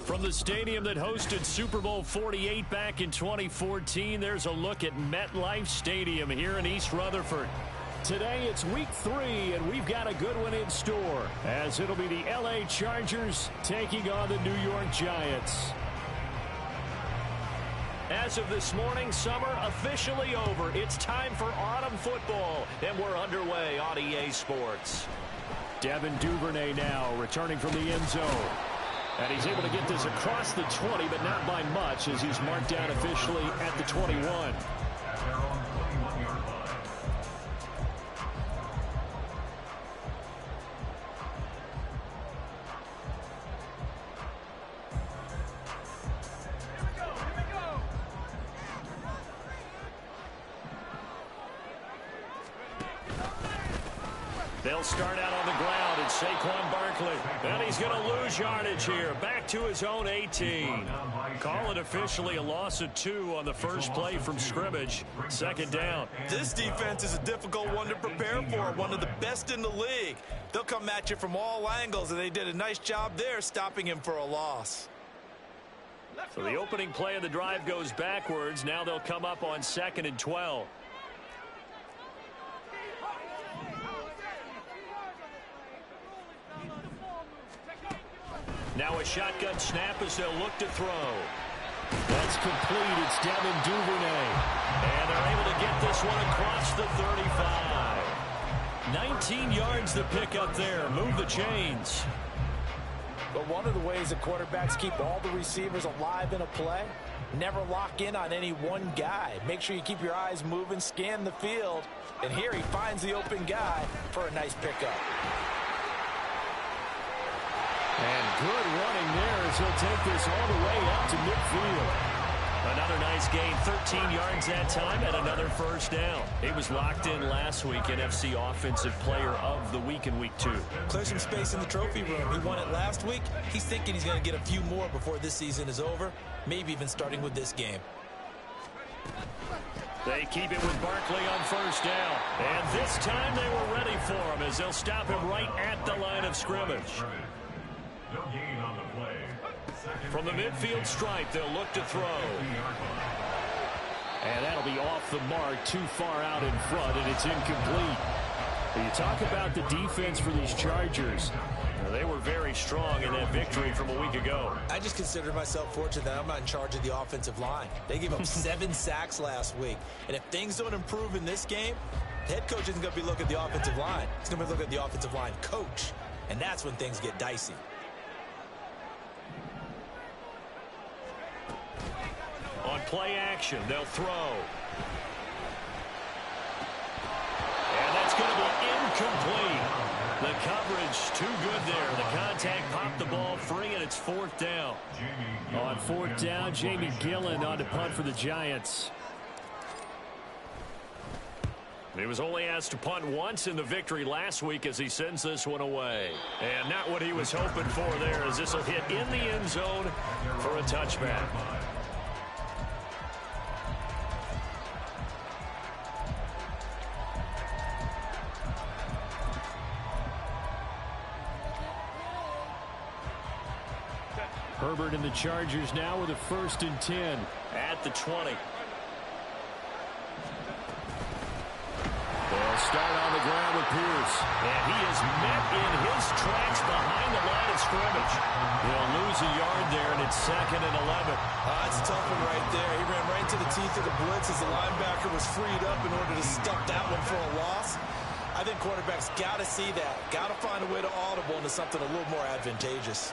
From the stadium that hosted Super Bowl 48 back in 2014, there's a look at MetLife Stadium here in East Rutherford. Today it's week 3, and we've got a good one in store, as it'll be the LA Chargers taking on the New York Giants. As of this morning, summer officially over. It's time for autumn football, and we're underway on EA Sports. Devin Duvernay now returning from the end zone. And he's able to get this across the 20, but not by much, as he's marked down officially at the 21. They'll start out on the ground, and Saquon Barkley. And he's going to lose yardage here. Back to his own 18. Call it officially a loss of 2 on the first play from scrimmage. Second down. This defense is a difficult one to prepare for. One of the best in the league. They'll come at you from all angles, and they did a nice job there stopping him for a loss. So the opening play of the drive goes backwards. Now they'll come up on 2nd and 12. Now a shotgun snap as they'll look to throw. That's complete. It's Devin Duvernay. And they're able to get this one across the 35. 19 yards the pick up there. Move the chains. But one of the ways that quarterbacks keep all the receivers alive in a play, never lock in on any one guy. Make sure you keep your eyes moving, scan the field. And here he finds the open guy for a nice pickup. And good running there as he'll take this all the way up to midfield. Another nice gain, 13 yards that time, and another first down. He was locked in last week, NFC Offensive Player of the Week in Week 2. Clear some space in the trophy room. He won it last week. He's thinking he's going to get a few more before this season is over, maybe even starting with this game. They keep it with Barkley on first down. And this time they were ready for him as they'll stop him right at the line of scrimmage. No gain on the play. From the midfield stripe, they'll look to throw. And that'll be off the mark, too far out in front, and it's incomplete. But you talk about the defense for these Chargers. They were very strong in that victory from a week ago. I just consider myself fortunate that I'm not in charge of the offensive line. They gave up 7 sacks last week. And if things don't improve in this game, the head coach isn't going to be looking at the offensive line. He's going to be looking at the offensive line coach. And that's when things get dicey. On play action, they'll throw. And that's going to be incomplete. The coverage too good there. The contact popped the ball free, and it's 4th down. On 4th down, Jamie Gillen on to punt for the Giants. He was only asked to punt once in the victory last week as he sends this one away. And not what he was hoping for there, as this will hit in the end zone for a touchback. Herbert and the Chargers now with a 1st and 10 at the 20. They'll start on the ground with Pierce. And he is met in his tracks behind the line of scrimmage. He'll lose a yard there, and it's 2nd and 11. That's a tough one right there. He ran right into the teeth of the blitz as the linebacker was freed up in order to stuff that one for a loss. I think quarterbacks got to see that. Got to find a way to audible into something a little more advantageous.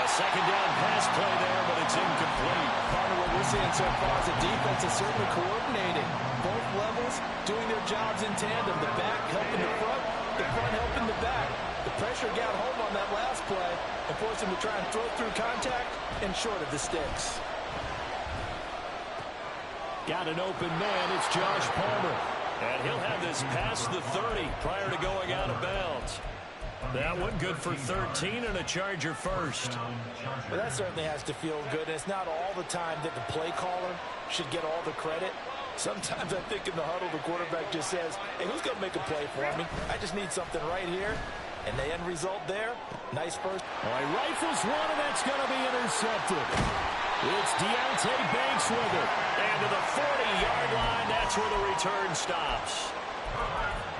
Second down pass play there, but it's incomplete. Part of what we're seeing so far is the defense is certainly coordinating. Both levels doing their jobs in tandem. The back helping the front helping the back. The pressure got home on that last play and forced him to try and throw through contact and short of the sticks. Got an open man. It's Josh Palmer. And he'll have this past the 30 prior to going out of bounds. That one good for 13 and a Charger first. Well, that certainly has to feel good. And it's not all the time that the play caller should get all the credit. Sometimes I think in the huddle, the quarterback just says, hey, who's going to make a play for me? I just need something right here. And the end result there, nice first. All right, rifles one, and that's going to be intercepted. It's Deontay Banks with it. And to the 40-yard line, that's where the return stops.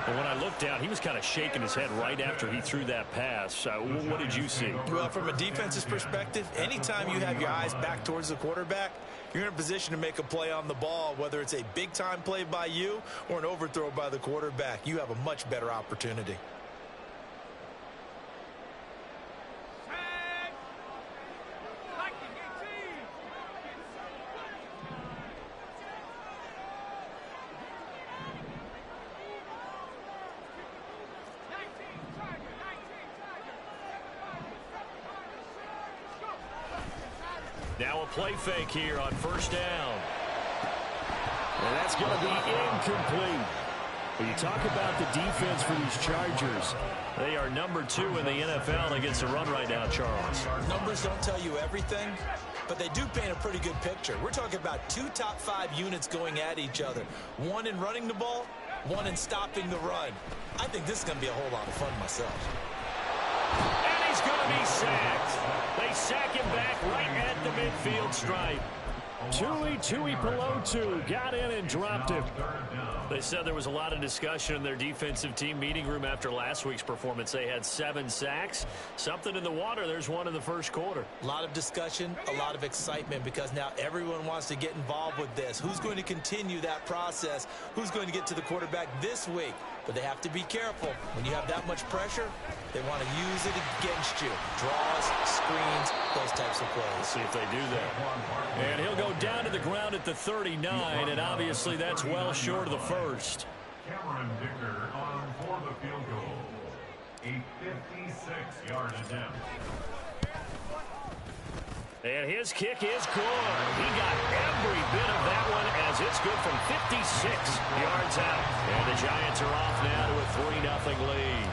And when I looked down, he was kind of shaking his head right after he threw that pass. What did you see? Well, from a defense's perspective, anytime you have your eyes back towards the quarterback, you're in a position to make a play on the ball, whether it's a big-time play by you or an overthrow by the quarterback. You have a much better opportunity. Now a play fake here on first down. And that's going to be incomplete. When you talk about the defense for these Chargers, they are number 2 in the NFL against the run right now, Charles. Numbers don't tell you everything, but they do paint a pretty good picture. We're talking about 2 top 5 units going at each other. One in running the ball, one in stopping the run. I think this is going to be a whole lot of fun myself. And he's going to be sacked. They sack him back right at the midfield stripe. Tui Pelotu got in and dropped him. They said there was a lot of discussion in their defensive team meeting room after last week's performance. They had 7 sacks. Something in the water. There's one in the first quarter. A lot of discussion, a lot of excitement, because now everyone wants to get involved with this. Who's going to continue that process? Who's going to get to the quarterback this week? But they have to be careful. When you have that much pressure, they want to use it against you. Draws, screens, those types of plays. Let's see if they do that. And he'll go down to the ground at the 39, and obviously that's well short of the first. Cameron Dicker on for the field goal. A 56-yard attempt. And his kick is good. He got every bit of that one as it's good from 56 yards out. And the Giants are off now to a 3-0 lead.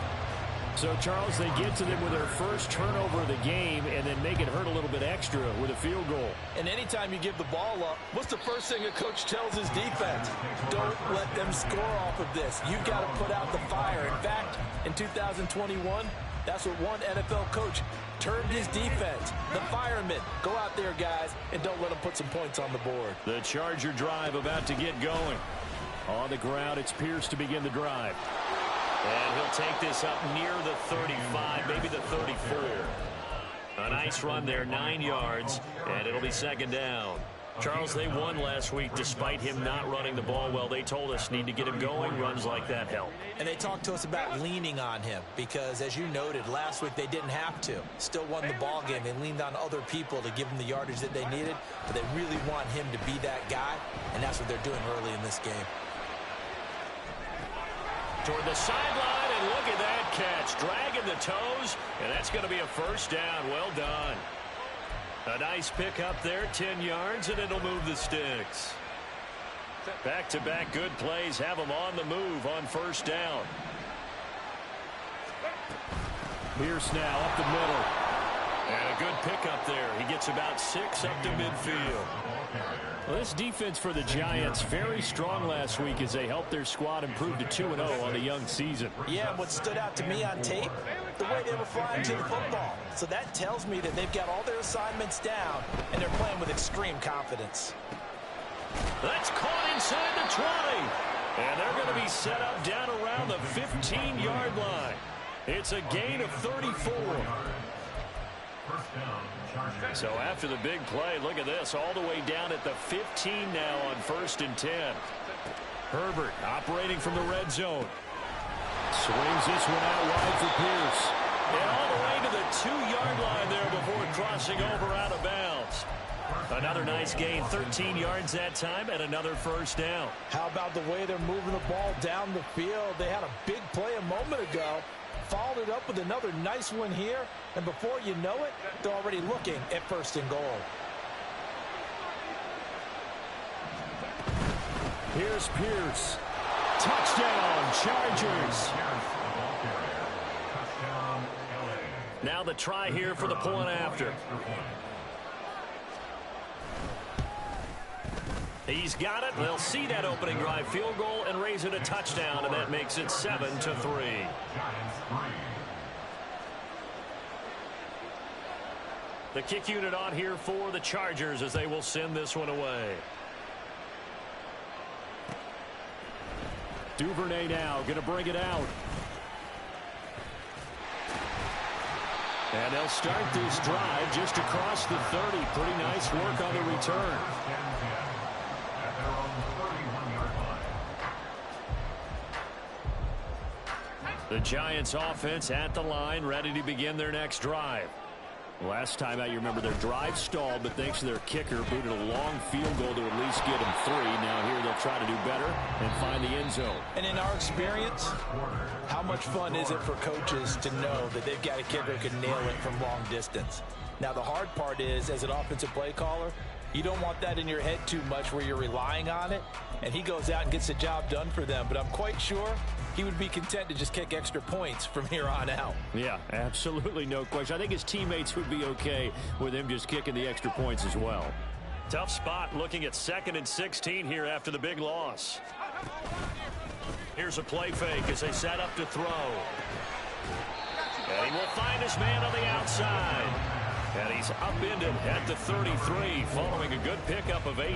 So, Charles, they get to them with their first turnover of the game and then make it hurt a little bit extra with a field goal. And anytime you give the ball up, what's the first thing a coach tells his defense? Don't let them score off of this. You've got to put out the fire. In fact, in 2021, that's what one NFL coach termed his defense. The firemen. Go out there, guys, and don't let them put some points on the board. The Charger drive about to get going. On the ground, it's Pierce to begin the drive. And he'll take this up near the 35, maybe the 34. A nice run there, 9 yards, and it'll be second down. Charles, they won last week despite him not running the ball well. They told us need to get him going. Runs like that help. And they talked to us about leaning on him because, as you noted, last week they didn't have to. Still won the ball game. They leaned on other people to give them the yardage that they needed, but they really want him to be that guy, and that's what they're doing early in this game. Toward the sideline, and look at that catch. Dragging the toes, and that's going to be a first down. Well done. A nice pick up there, 10 yards, and it'll move the sticks. Back-to-back good plays have them on the move on first down. Pierce now up the middle. And a good pick up there. He gets about 6 up to midfield. Well, this defense for the Giants, very strong last week as they helped their squad improve to 2-0 on the young season. Yeah, what stood out to me on tape, the way they were flying to the football. So that tells me that they've got all their assignments down, and they're playing with extreme confidence. That's caught inside the 20. And they're going to be set up down around the 15-yard line. It's a gain of 34. So after the big play, look at this, all the way down at the 15 now on 1st and 10. Herbert operating from the red zone. Swings this one out wide for Pierce. And all the way to the 2-yard line there before crossing over out of bounds. Another nice gain, 13 yards that time, and another first down. How about the way they're moving the ball down the field? They had a big play a moment ago. Followed it up with another nice one here, and before you know it, they're already looking at 1st and goal. Here's Pierce. Touchdown, Chargers. Now the try here for the point after. He's got it. They'll see that opening drive field goal and raise it a touchdown, and that makes it 7-3. The kick unit on here for the Chargers as they will send this one away. Duvernay now going to bring it out. And they'll start this drive just across the 30. Pretty nice work on the return. The Giants offense at the line, ready to begin their next drive. Last time out, you remember their drive stalled, but thanks to their kicker, booted a long field goal to at least get them 3. Now here they'll try to do better and find the end zone. And in our experience, how much fun is it for coaches to know that they've got a kicker who can nail it from long distance? Now the hard part is, as an offensive play caller, you don't want that in your head too much where you're relying on it, and he goes out and gets the job done for them. But I'm quite sure he would be content to just kick extra points from here on out. Yeah, absolutely no question. I think his teammates would be okay with him just kicking the extra points as well. Tough spot looking at 2nd and 16 here after the big loss. Here's a play fake as they set up to throw. And he will find his man on the outside. And he's upended at the 33 following a good pickup of 8.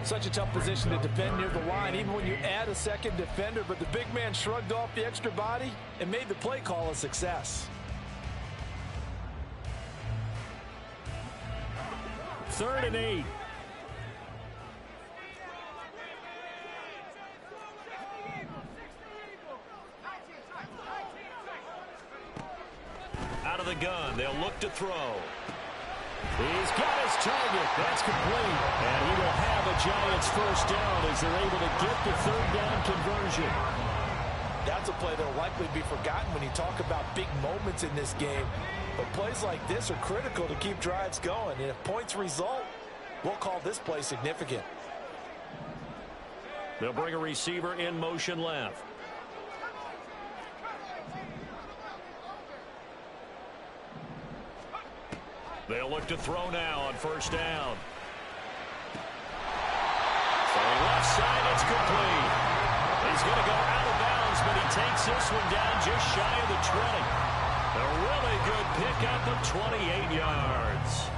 Such a tough position to defend near the line, even when you add a second defender, but the big man shrugged off the extra body and made the play call a success. 3rd and 8. Out of the gun, they'll look to throw. He's got his target. That's complete. And he will have a Giants first down as they're able to get the 3rd down conversion. That's a play that will likely be forgotten when you talk about big moments in this game. But plays like this are critical to keep drives going. And if points result, we'll call this play significant. They'll bring a receiver in motion left. They'll look to throw now on 1st down. So left side, it's complete. He's going to go out of bounds, but he takes this one down just shy of the 20. A really good pickup of 28 yards.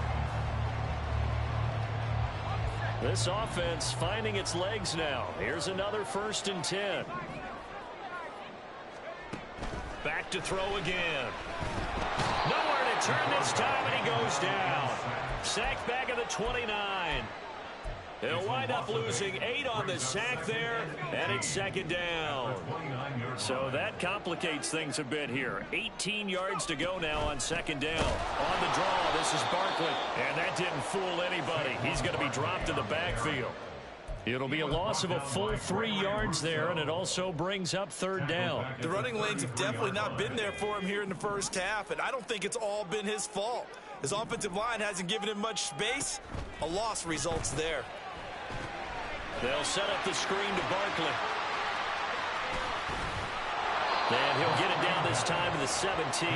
This offense finding its legs now. Here's another 1st and 10. Back to throw again. Nowhere to turn this time, and he goes down. Sacked back at the 29. He'll wind up losing 8 on the sack there, and it's 2nd down. So that complicates things a bit here. 18 yards to go now on 2nd down. On the draw, this is Barkley, and that didn't fool anybody. He's going to be dropped in the backfield. It'll be a loss of a full 3 yards there, and it also brings up 3rd down. The running lanes have definitely not been there for him here in the first half, and I don't think it's all been his fault. His offensive line hasn't given him much space. A loss results there. They'll set up the screen to Barkley. And he'll get it down this time to the 17.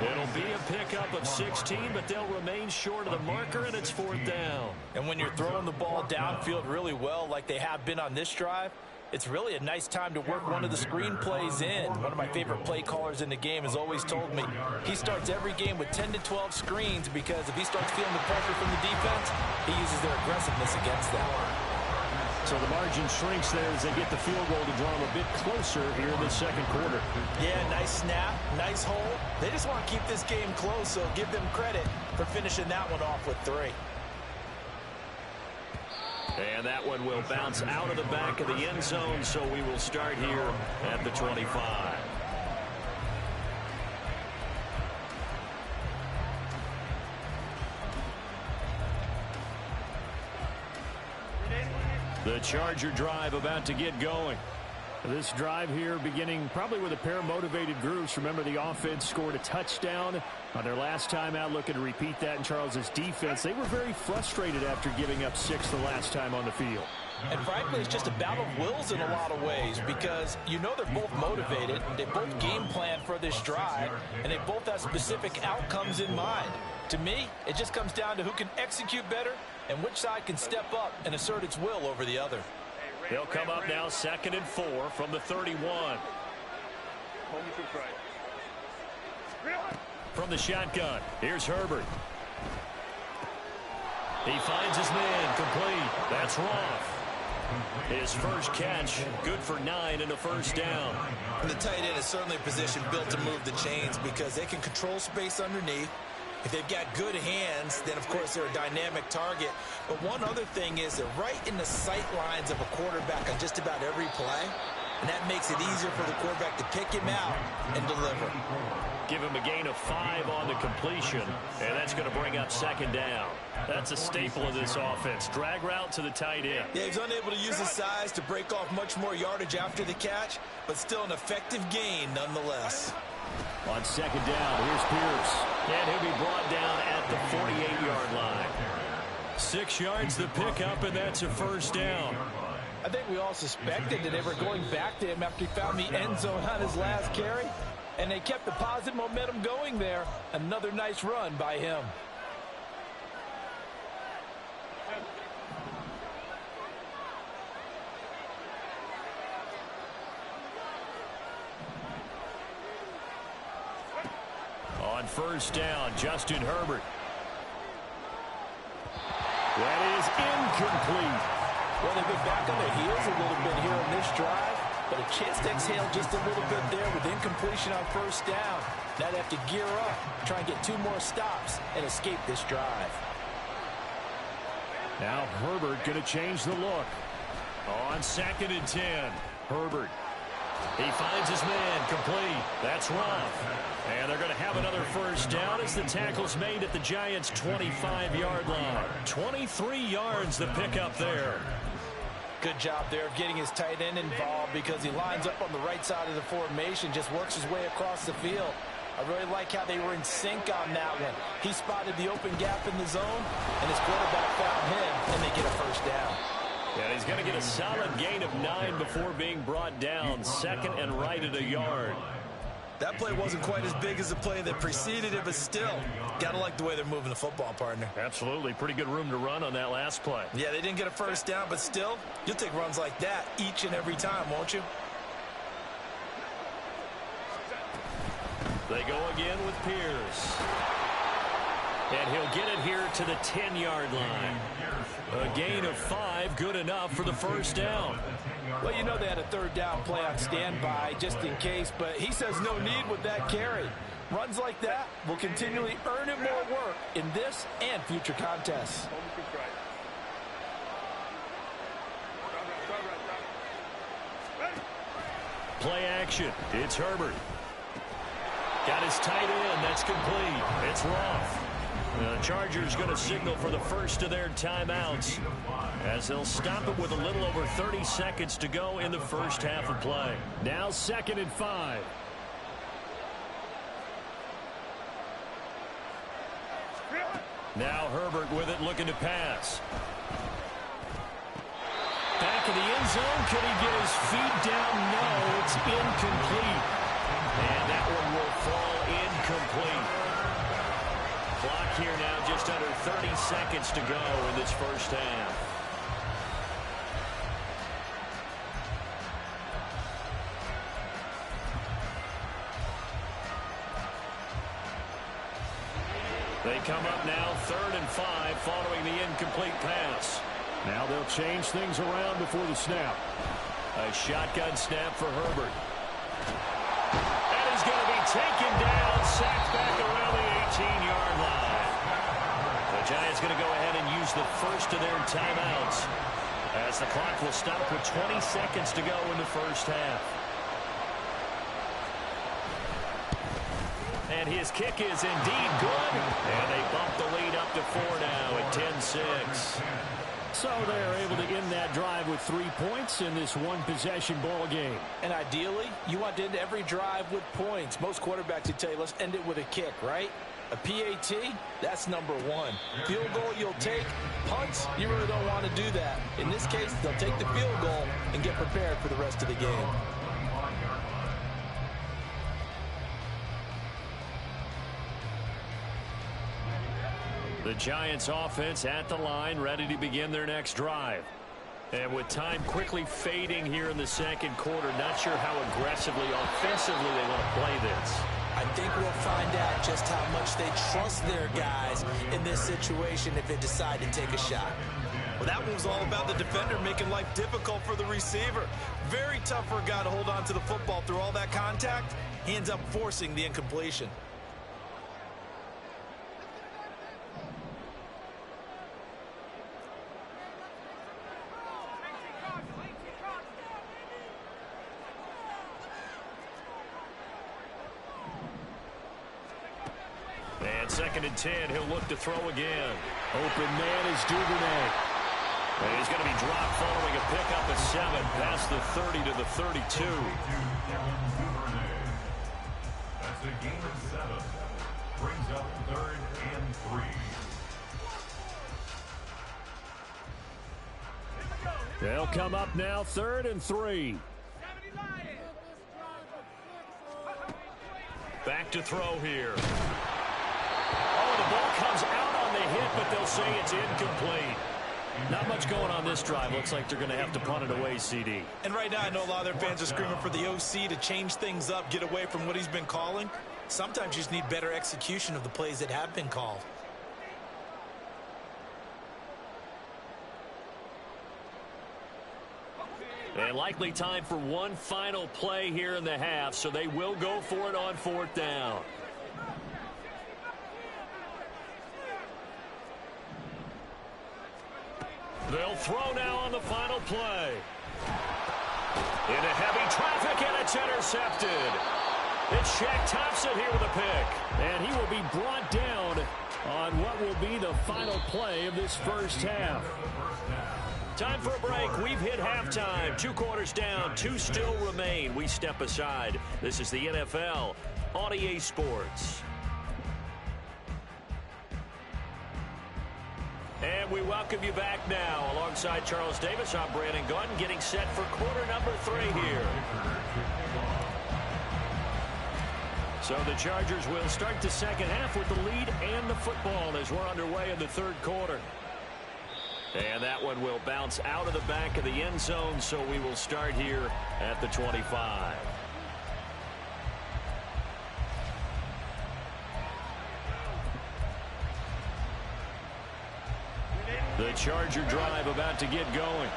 It'll be a pickup of 16, but they'll remain short of the marker, and it's 4th down. And when you're throwing the ball downfield really well like they have been on this drive, it's really a nice time to work one of the screen plays in. One of my favorite play callers in the game has always told me he starts every game with 10 to 12 screens because if he starts feeling the pressure from the defense, he uses their aggressiveness against them. So the margin shrinks there as they get the field goal to draw them a bit closer here in the 2nd quarter. Yeah, nice snap, nice hole. They just want to keep this game close, so give them credit for finishing that one off with 3. And that one will bounce out of the back of the end zone, so we will start here at the 25. The Charger drive about to get going. This drive here beginning probably with a pair of motivated groups. Remember, the offense scored a touchdown on their last time out, looking to repeat that in Charles's defense. They were very frustrated after giving up 6 the last time on the field. And frankly, it's just a battle of wills in a lot of ways because you know they're both motivated. They both game plan for this drive, and they both have specific outcomes in mind. To me, it just comes down to who can execute better and which side can step up and assert its will over the other. They'll come up now 2nd and 4 from the 31. from the shotgun. Here's Herbert. He finds his man, complete. That's Roth. His first catch, good for 9 and a first down. And the tight end is certainly a position built to move the chains because they can control space underneath. If they've got good hands, then, of course, they're a dynamic target. But one other thing is they're right in the sight lines of a quarterback on just about every play, and that makes it easier for the quarterback to pick him out and deliver. Give him a gain of 5 on the completion, and that's going to bring up second down. That's a staple of this offense. Drag route to the tight end. Yeah, he's unable to use his size to break off much more yardage after the catch, but still an effective gain nonetheless. On second down, here's Pierce. And he'll be brought down at the 48-yard line. 6 yards the pickup, and that's a first down. I think we all suspected that they were going back to him after he found the end zone on his last carry. And they kept the positive momentum going there. Another nice run by him. On first down, Justin Herbert. That is incomplete. Well, they've been back on their heels a little bit here on this drive, but a chance to exhale just a little bit there with incompletion on first down. Now they have to gear up, try and get 2 more stops, and escape this drive. Now Herbert going to change the look. On second and 10, Herbert. He finds his man, complete. That's Roth. And they're going to have another first down as the tackle's made at the Giants' 25-yard line. 23 yards the pickup there. Good job there of getting his tight end involved because he lines up on the right side of the formation, just works his way across the field. I really like how they were in sync on that one. He spotted the open gap in the zone, and his quarterback found him, and they get a first down. And he's going to get a solid gain of 9 before being brought down. Second and right at a yard. That play wasn't quite as big as the play that preceded it, but still, got to like the way they're moving the football, partner. Absolutely. Pretty good room to run on that last play. Yeah, they didn't get a first down, but still, you'll take runs like that each and every time, won't you? They go again with Pierce. And he'll get it here to the 10-yard line. A gain of 5, good enough for the first down. Well, you know they had a third down play on standby just in case, but he says no need with that carry. Runs like that will continually earn him more work in this and future contests. Play action. It's Herbert. Got his tight end. That's complete. It's Roth. The Chargers going to signal for the first of their timeouts as they'll stop it with a little over 30 seconds to go in the first half of play. Now 2nd and 5. Now Herbert with it, looking to pass. Back in the end zone. Could he get his feet down? No, it's incomplete. And that one will fall incomplete. Clock here now just under 30 seconds to go in this first half. They come up now 3rd and 5 following the incomplete pass. Now they'll change things around before the snap. A shotgun snap for Herbert. And he's going to be taken down, sacked back around the 18-yard line. The Giants going to go ahead and use the first of their timeouts as the clock will stop with 20 seconds to go in the first half. And his kick is indeed good. And they bump the lead up to 4 now at 10-6. So they're able to end that drive with 3 points in this one-possession ball game. And ideally, you want to end every drive with points. Most quarterbacks would tell you, let's end it with a kick, right? A PAT, that's number 1. Field goal you'll take. Punts, you really don't want to do that. In this case, they'll take the field goal and get prepared for the rest of the game. The Giants offense at the line, ready to begin their next drive. And with time quickly fading here in the second quarter, not sure how aggressively, offensively they want to play this. I think we'll find out just how much they trust their guys in this situation if they decide to take a shot. Well, that one was all about the defender making life difficult for the receiver. Very tough for a guy to hold on to the football through all that contact. He ends up forcing the incompletion. And 2nd and 10, he'll look to throw again. Open man is Duvernay. And he's going to be dropped following a pickup of 7 past the 30 to the 32. That's a gain of 7. Brings up 3rd and 3. They'll come up now 3rd and 3. Back to throw here. Oh, the ball comes out on the hit, but they'll say it's incomplete. Not much going on this drive. Looks like they're going to have to punt it away, CD. And right now, I know a lot of their fans are screaming for the OC to change things up, get away from what he's been calling. Sometimes you just need better execution of the plays that have been called. And likely time for one final play here in the half, so they will go for it on 4th down. They'll throw now on the final play. Into heavy traffic, and it's intercepted. It's Shaq Thompson here with a pick. And he will be brought down on what will be the final play of this first half. Time for a break. We've hit halftime. 2 quarters down, 2 still remain. We step aside. This is the NFL on EA Sports. And we welcome you back now. Alongside Charles Davis, I'm Brandon Gunn, getting set for quarter number 3 here. So the Chargers will start the second half with the lead and the football as we're underway in the 3rd quarter. And that one will bounce out of the back of the end zone, so we will start here at the 25. The Charger drive about to get going.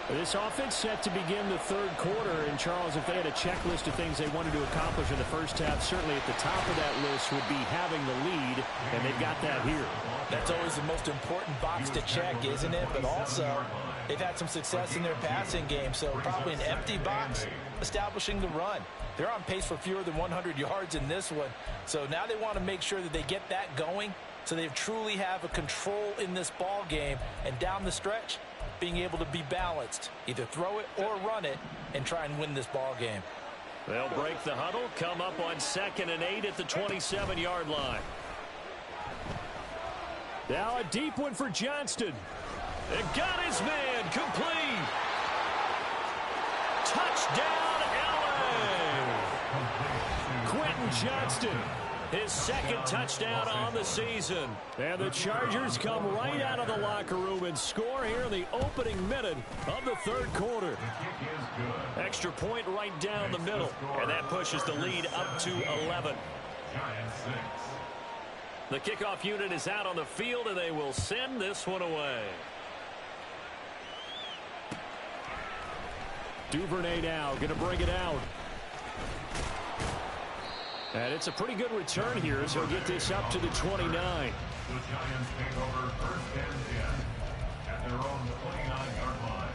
This offense set to begin the 3rd quarter. And, Charles, if they had a checklist of things they wanted to accomplish in the first half, certainly at the top of that list would be having the lead, and they've got that here. That's always the most important box to check, isn't it? But also, they've had some success in their passing game, so probably an empty box establishing the run. They're on pace for fewer than 100 yards in this one, so now they want to make sure that they get that going so they truly have a control in this ball game, and down the stretch, being able to be balanced, either throw it or run it, and try and win this ball game. They'll break the huddle, come up on 2nd and 8 at the 27-yard line. Now a deep one for Johnston. And got his man complete. Touchdown, LA. Quentin Johnston, his 2nd touchdown on the season. And the Chargers come right out of the locker room and score here in the opening minute of the 3rd quarter. Extra point right down the middle. And that pushes the lead up to 11. The kickoff unit is out on the field, and they will send this one away. Duvernay now going to bring it out. And it's a pretty good return here as he'll get this up to the 29. The Giants take over 1st and 10 at their own 29-yard line.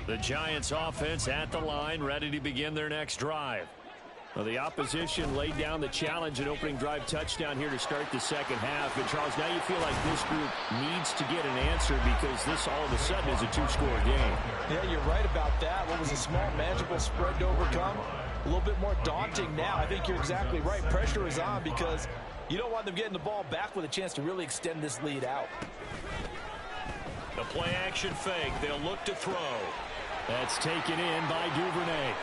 The Giants offense at the line, ready to begin their next drive. Well, the opposition laid down the challenge and opening drive touchdown here to start the second half. And, Charles, now you feel like this group needs to get an answer because this all of a sudden is a 2-score game. Yeah, you're right about that. What was a small, manageable spread to overcome, a little bit more daunting now. I think you're exactly right. Pressure is on because you don't want them getting the ball back with a chance to really extend this lead out. The play-action fake. They'll look to throw. That's taken in by Duvernay.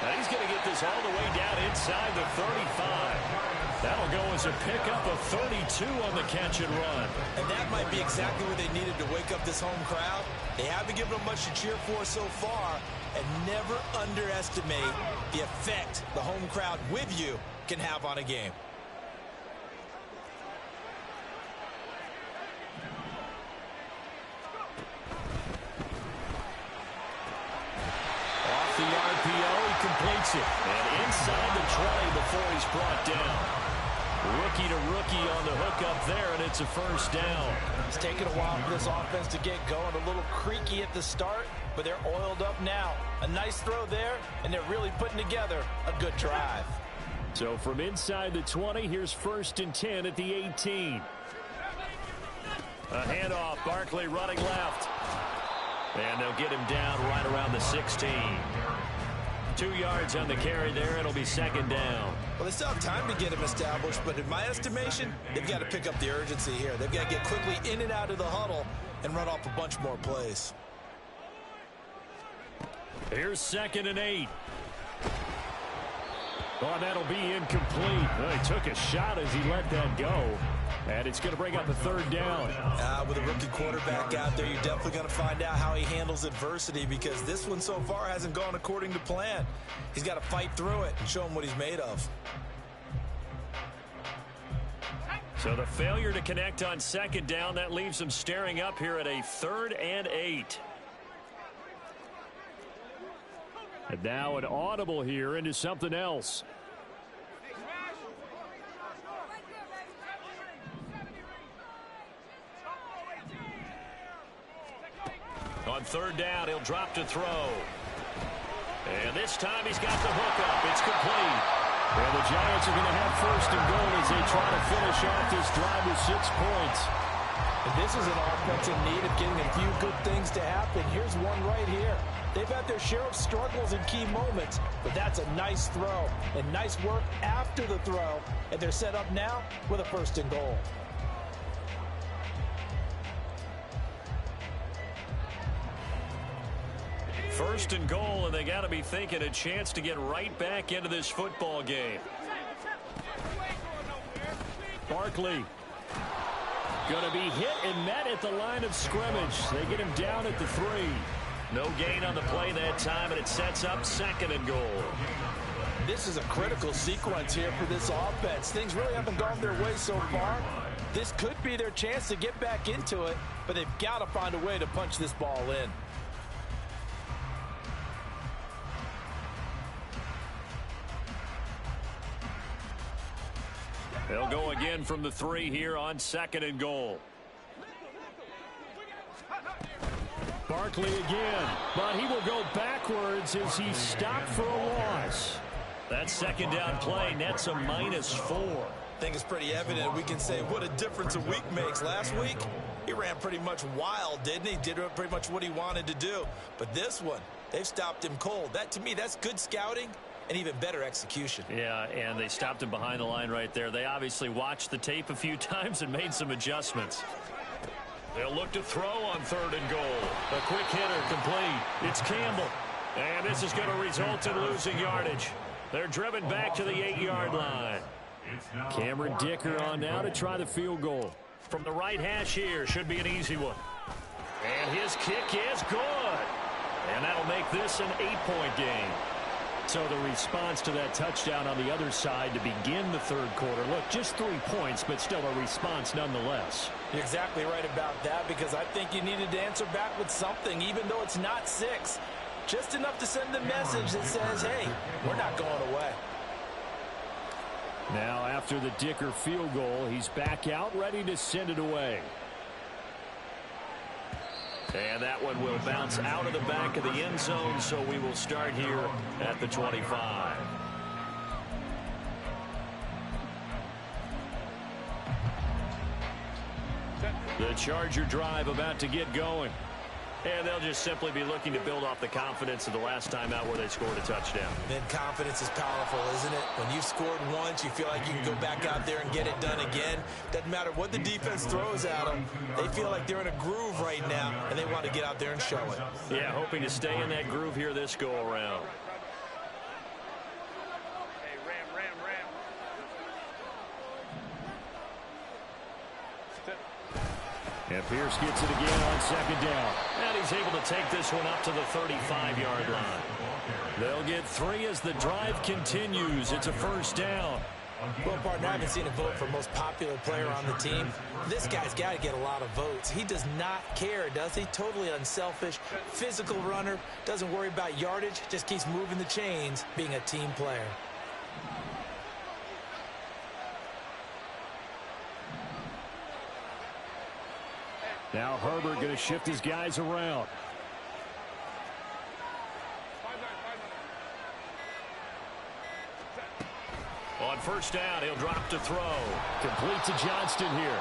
Now he's going to get this all the way down inside the 35. That'll go as a pickup of 32 on the catch and run. And that might be exactly what they needed to wake up this home crowd. They haven't given them much to cheer for so far, and never underestimate the effect the home crowd with you can have on a game. Off the RPO, he completes it. And inside the 20 before he's brought down. Rookie to rookie on the hookup there, and it's a first down. It's taken a while for this offense to get going. A little creaky at the start, but they're oiled up now. A nice throw there, and they're really putting together a good drive. So from inside the 20, here's 1st and 10 at the 18. A handoff, Barkley running left. And they'll get him down right around the 16. 2 yards on the carry there. It'll be 2nd down. Well, they still have time to get him established, but in my estimation, they've got to pick up the urgency here. They've got to get quickly in and out of the huddle and run off a bunch more plays. Here's 2nd and 8. Oh, that'll be incomplete. Well, he took a shot as he let that go. And it's going to bring up a 3rd down. With a rookie quarterback out there, you're definitely going to find out how he handles adversity, because this one so far hasn't gone according to plan. He's got to fight through it and show him what he's made of. So the failure to connect on 2nd down, that leaves him staring up here at a 3rd and 8. And now an audible here into something else. On 3rd down, he'll drop to throw. And this time he's got the hookup. It's complete. And the Giants are going to have 1st and goal as they try to finish off this drive with 6 points. And this is an offense in need of getting a few good things to happen. Here's one right here. They've had their share of struggles in key moments, but that's a nice throw and nice work after the throw. And they're set up now with a 1st and goal. First and goal, and they got to be thinking a chance to get right back into this football game. Barkley going to be hit and met at the line of scrimmage. They get him down at the 3. No gain on the play that time, and it sets up 2nd and goal. This is a critical sequence here for this offense. Things really haven't gone their way so far. This could be their chance to get back into it, but they've got to find a way to punch this ball in. They'll go again from the 3 here on 2nd and goal. Barkley again, but he will go backwards as he's stopped for a loss. That 2nd down play nets a -4. I think it's pretty evident. We can say what a difference a week makes. Last week, he ran pretty much wild, didn't he? Did pretty much what he wanted to do. But this one, they've stopped him cold. That, to me, that's good scouting and even better execution. Yeah, and they stopped him behind the line right there. They obviously watched the tape a few times and made some adjustments. They'll look to throw on 3rd and goal. A quick hitter complete. It's Campbell. And this is going to result in losing yardage. They're driven back to the 8-yard line. Cameron Dicker on now to try the field goal. From the right hash here, should be an easy one. And his kick is good. And that'll make this an 8-point game. So the response to that touchdown on the other side to begin the 3rd quarter. Look, just 3 points, but still a response nonetheless. You're exactly right about that, because I think you needed to answer back with something, even though it's not 6. Just enough to send the message that says, hey, we're not going away. Now after the Dicker field goal, he's back out ready to send it away. And that one will bounce out of the back of the end zone, so we will start here at the 25. The Charger drive about to get going. And they'll just simply be looking to build off the confidence of the last time out where they scored a touchdown. Then confidence is powerful, isn't it? When you've scored once, you feel like you can go back out there and get it done again. Doesn't matter what the defense throws at them. They feel like they're in a groove right now, and they want to get out there and show it. Yeah, hoping to stay in that groove here this go-around. And Pierce gets it again on second down. And he's able to take this one up to the 35-yard line. They'll get 3 as the drive continues. It's a first down. Well, partner, I haven't seen a vote for most popular player on the team. This guy's got to get a lot of votes. He does not care, does he? Totally unselfish, physical runner, doesn't worry about yardage, just keeps moving the chains, being a team player. Now Herbert going to shift his guys around. On first down, he'll drop to throw. Complete to Johnston here.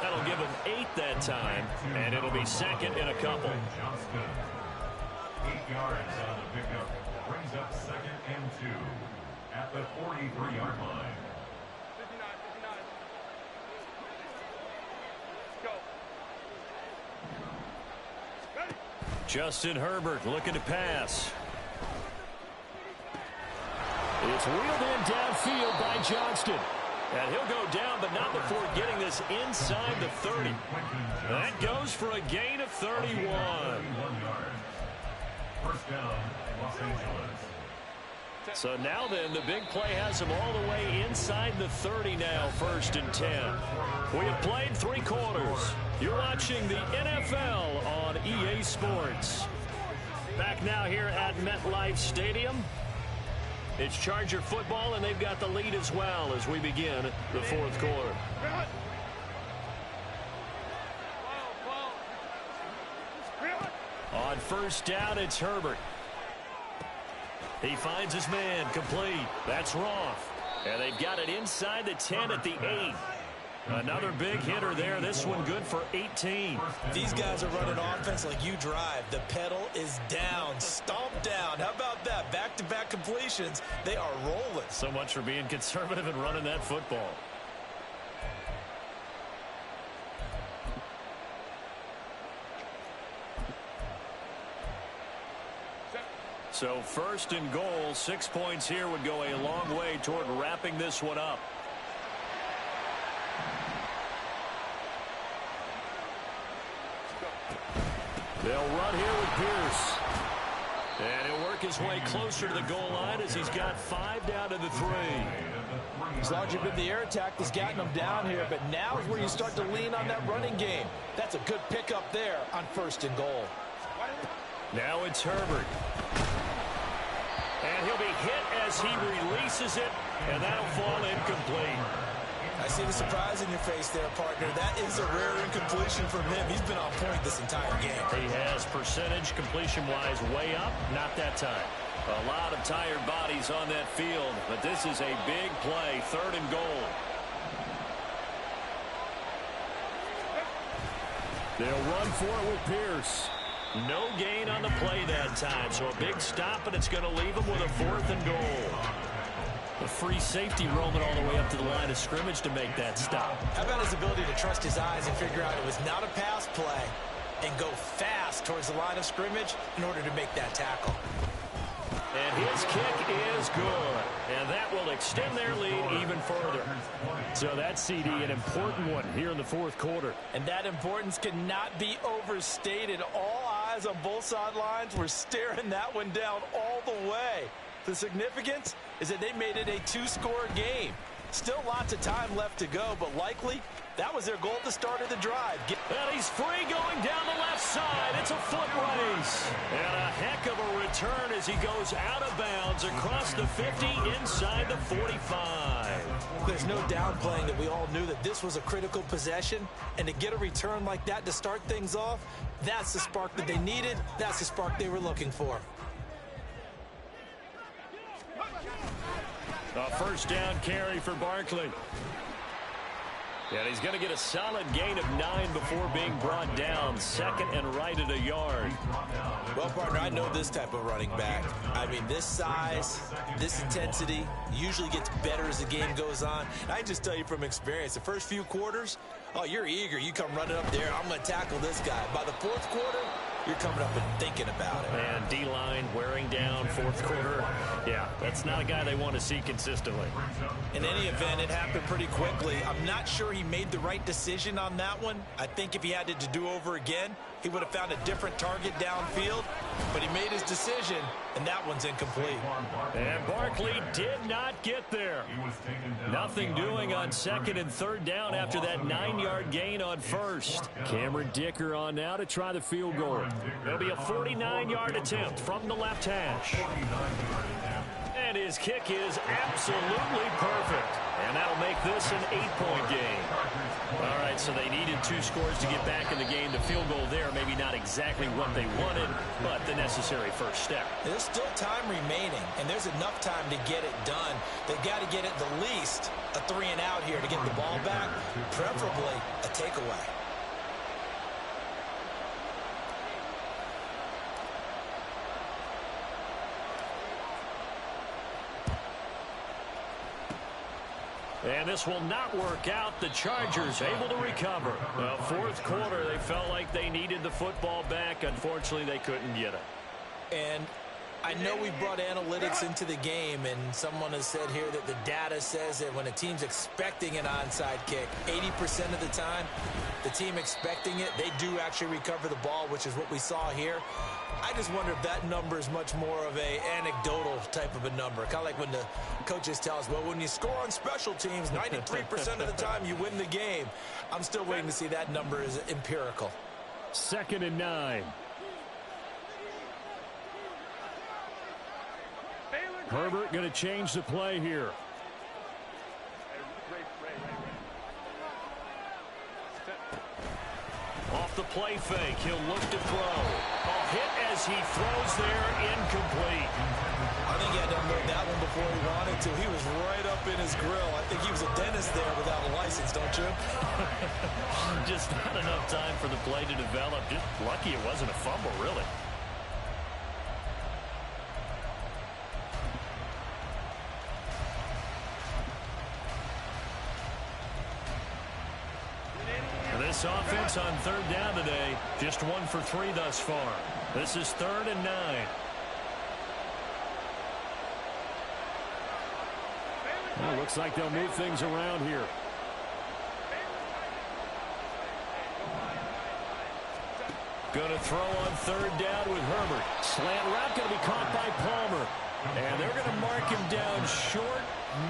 That'll give him 8 that time, and it'll be second in a couple. 8 yards on the pickup. Brings up 2nd and 2 at the 43-yard line. Justin Herbert looking to pass. It's wheeled in downfield by Johnston. And he'll go down, but not before getting this inside the 30. That goes for a gain of 31. First down, Los Angeles. So now then, the big play has him all the way inside the 30 now, 1st and 10. We have played 3 quarters. You're watching the NFL on EA Sports. Back now here at MetLife Stadium. It's Charger football, and they've got the lead as well as we begin the 4th quarter. On first down, it's Herbert. He finds his man, complete. That's Roth. And they've got it inside the 10 at the 8. Another big hitter there. This one good for 18. These guys are running offense like you drive. The pedal is down, stomped down. How about that? Back-to-back completions. They are rolling. So much for being conservative and running that football. So 1st and goal, 6 points here would go a long way toward wrapping this one up. They'll run here with Pierce. And he'll work his way closer to the goal line as he's got 5 down to the 3. As long as you've been the air attack that's gotten them down here, but now is where you start to lean on that running game. That's a good pickup there on 1st and goal. Now it's Herbert. And he'll be hit as he releases it, and that'll fall incomplete. I see the surprise in your face there, partner. That is a rare incompletion from him. He's been on point this entire game. He has percentage completion-wise way up, not that time. A lot of tired bodies on that field, but this is a big play, 3rd and goal. They'll run for it with Pierce. No gain on the play that time, so a big stop, and it's going to leave him with a 4th and goal. A free safety roaming all the way up to the line of scrimmage to make that stop. How about his ability to trust his eyes and figure out it was not a pass play and go fast towards the line of scrimmage in order to make that tackle. And his kick is good. And that will extend their lead even further. So that CD, an important one here in the 4th quarter. And that importance cannot be overstated. All eyes on both sidelines were staring that one down all the way. The significance is that they made it a 2-score game. Still lots of time left to go, but likely that was their goal at the start of the drive. And he's free going down the left side. It's a foot race. And a heck of a return as he goes out of bounds across the 50 inside the 45. There's no downplaying that we all knew that this was a critical possession. And to get a return like that to start things off, that's the spark that they needed. That's the spark they were looking for. A 1st down carry for Barkley. And he's going to get a solid gain of 9 before being brought down. 2nd and right at a yard. Well, partner, I know this type of running back. I mean, this size, this intensity usually gets better as the game goes on. And I can just tell you from experience, the first few quarters, oh, you're eager. You come running up there, I'm going to tackle this guy. By the 4th quarter, you're coming up and thinking about it. And D-line wearing down fourth quarter. Yeah, that's not a guy they want to see consistently. In any event, it happened pretty quickly. I'm not sure he made the right decision on that one. I think if he had to do over again, he would have found a different target downfield. But he made his decision, and that one's incomplete. And Barkley did not get there. Nothing doing on second and third down after that 9-yard gain on first. Cameron Dicker on now to try the field goal. It'll be a 49-yard attempt from the left hash. And his kick is absolutely perfect. And that'll make this an 8-point game. All right, so they needed 2 scores to get back in the game. The field goal there, maybe not exactly what they wanted, but the necessary first step. There's still time remaining, and there's enough time to get it done. They've got to get at the least a 3-and-out here to get the ball back, preferably a takeaway. And this will not work out. The Chargers able to recover. Well, fourth quarter, they felt like they needed the football back. Unfortunately, they couldn't get it. And I know we brought analytics into the game, and someone has said here that the data says that when a team's expecting an onside kick, 80% of the time, the team expecting it, they do actually recover the ball, which is what we saw here. I just wonder if that number is much more of a anecdotal type of a number. Kind of like when the coaches tell us, well, when you score on special teams, 93% of the time you win the game. I'm still waiting to see that number is empirical. 2nd and 9. Herbert going to change the play here. Off the play fake, he'll look to throw. A hit as he throws there, incomplete. I think he had to unload that one before he wanted to. He was right up in his grill. I think he was a dentist there without a license, don't you? Just not enough time for the play to develop. Just lucky it wasn't a fumble, really. This offense on 3rd down today, just 1 for 3 thus far. This is 3rd and 9. Well, looks like they'll move things around here. Going to throw on 3rd down with Herbert. Slant route going to be caught by Palmer. And they're going to mark him down short,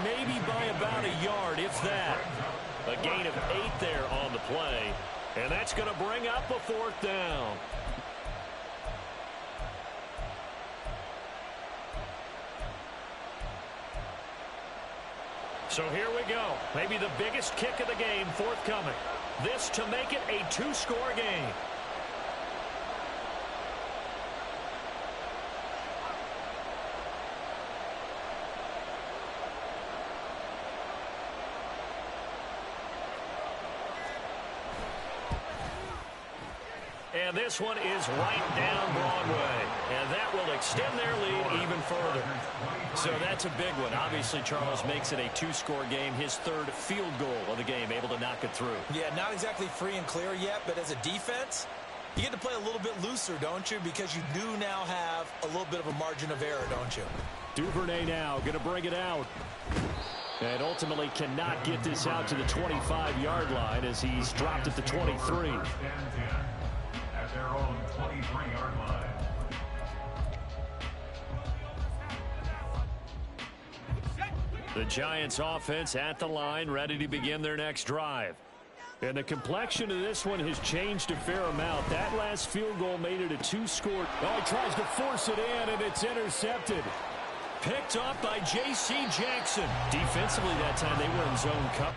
maybe by about a yard, if that. A gain of 8 there on the play. And that's going to bring up a 4th down. So here we go. Maybe the biggest kick of the game forthcoming. This to make it a 2-score game. And this one is right down Broadway. And that will extend their lead even further. So that's a big one. Obviously, Charles makes it a 2-score game. His 3rd field goal of the game, able to knock it through. Yeah, not exactly free and clear yet, but as a defense, you get to play a little bit looser, don't you? Because you do now have a little bit of a margin of error, don't you? Duvernay now going to bring it out. And ultimately cannot get this out to the 25-yard line as he's dropped at the 23. At their own 23-yard line. The Giants offense at the line, ready to begin their next drive. And the complexion of this one has changed a fair amount. That last field goal made it a 2-score. Oh, he tries to force it in, and it's intercepted. Picked up by J.C. Jackson. Defensively that time, they were in zone coverage.